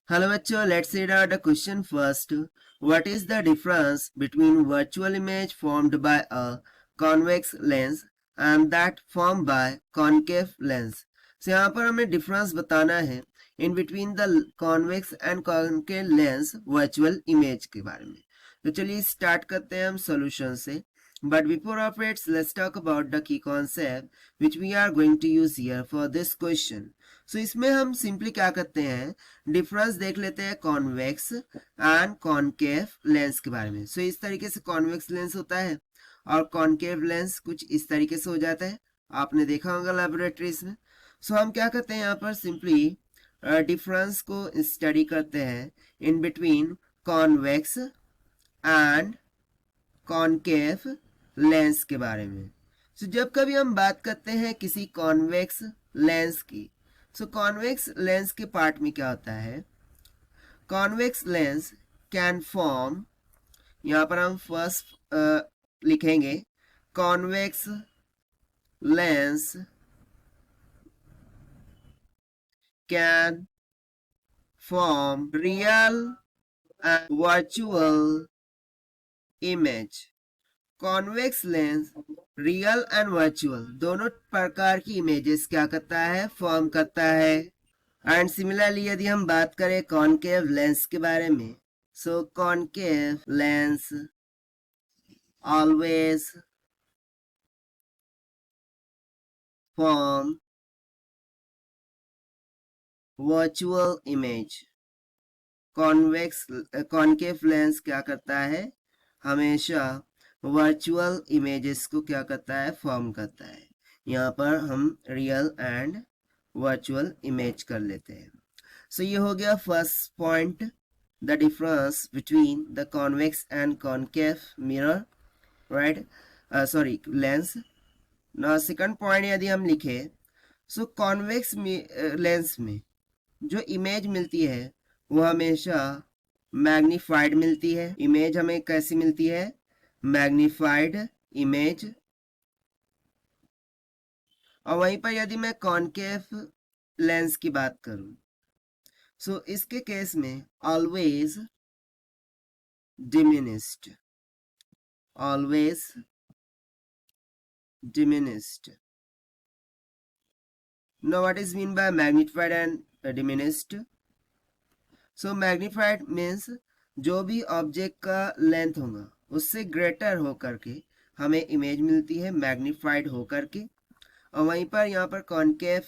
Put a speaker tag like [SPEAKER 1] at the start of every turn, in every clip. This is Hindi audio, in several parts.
[SPEAKER 1] Hello bachcho, let's read out the question first. What is the difference between virtual image formed by a convex lens and that formed by concave lens? So यहाँ पर हमें difference बताना है in between the convex and concave lens virtual image के बारे में. तो चलिए start करते हैं हम solution से. But before of it, let's talk about the key concept which we are going to use here for this question. So इसमें हम simply क्या करते हैं, डिफरेंस देख लेते हैं कॉन्वेक्स एंड कॉनकेव लेंस के बारे में. सो इस तरीके से कॉन्वेक्स लेंस होता है और कॉनकेव लेंस कुछ इस तरीके से हो जाता है, आपने देखा होगा लेबोरेटरीज में. सो हम क्या करते हैं यहाँ पर सिंपली डिफरेंस को स्टडी करते हैं in between convex and concave lens के बारे में. सो जब कभी हम बात करते हैं किसी कॉन्वेक्स लेंस की, सो कॉन्वेक्स लेंस के पार्ट में क्या होता है, कॉन्वेक्स लेंस कैन फॉर्म, यहाँ पर हम फर्स्ट लिखेंगे convex lens can form real and virtual image. Convex lens real and virtual दोनों प्रकार की इमेजेस क्या करता है, फॉर्म करता है. एंड सिमिलरली यदि हम बात करें कॉनकेव लेंस के बारे में, so concave lens always form virtual image. Concave lens क्या करता है, हमेशा वर्चुअल इमेजेस को क्या करता है, फॉर्म करता है. यहाँ पर हम रियल एंड वर्चुअल इमेज कर लेते हैं. सो ये हो गया first point, the difference between the convex and concave mirror, right, sorry lens. ना सेकंड पॉइंट यदि हम लिखे, सो कॉन्वेक्स लेंस में जो इमेज मिलती है वो हमेशा मैग्नीफाइड मिलती है. इमेज हमें कैसी मिलती है, मैग्नीफाइड इमेज. और वहीं पर यदि मैं कॉनकेव लेंस की बात करूं, सो इसके केस में always diminished, always diminished. Now what is mean by magnified and diminished? So magnified means जो भी ऑब्जेक्ट का लेंथ होगा उससे ग्रेटर होकर के हमें इमेज मिलती है, मैग्निफाइड होकर के. और वहीं पर यहाँ पर कॉनकेव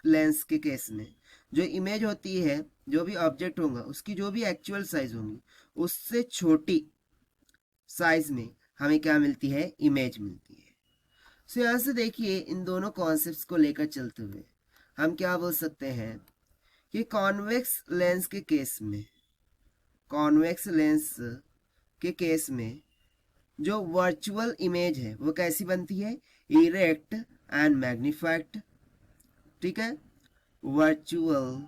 [SPEAKER 1] लेंस के केस में जो इमेज होती है, जो भी ऑब्जेक्ट होगा उसकी जो भी एक्चुअल साइज होगी उससे छोटी साइज में हमें क्या मिलती है, इमेज मिलती है. सो यहाँ से देखिए इन दोनों कॉन्सेप्ट्स को लेकर चलते हुए हम क्या बोल सकते हैं कि कॉन्वेक्स लेंस के केस में, कॉन्वेक्स लेंस के केस में जो वर्चुअल इमेज है वो कैसी बनती है, इरेक्ट एंड मैग्निफाइड. ठीक है, virtual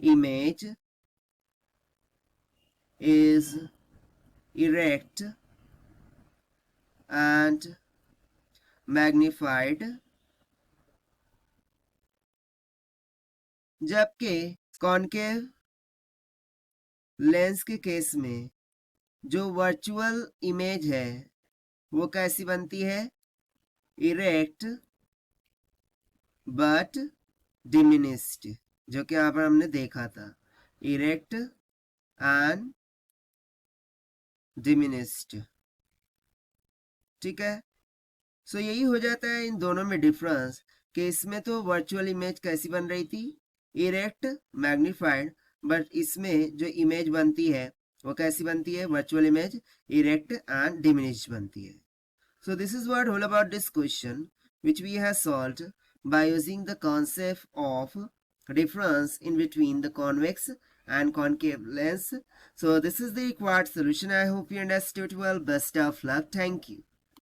[SPEAKER 1] image is erect and magnified, जबकि कॉनकेव लेंस के केस में जो वर्चुअल इमेज है वो कैसी बनती है, इरेक्ट बट डिमिनिस्ड, जो कि यहाँ पर हमने देखा था, इरेक्ट एंड डिमिनिस्ड. ठीक है, सो यही हो जाता है इन दोनों में डिफरेंस कि इसमें तो वर्चुअल इमेज कैसी बन रही थी, इरेक्ट मैग्निफाइड, बट इसमें जो इमेज बनती है वो कैसी बनती है, virtual image erect and diminished बनती है. So this is what whole about this question which we have solved by using the concept of difference in between the convex and concave lens. So this is the required solution. I hope you understood well. Best of luck. Thank you.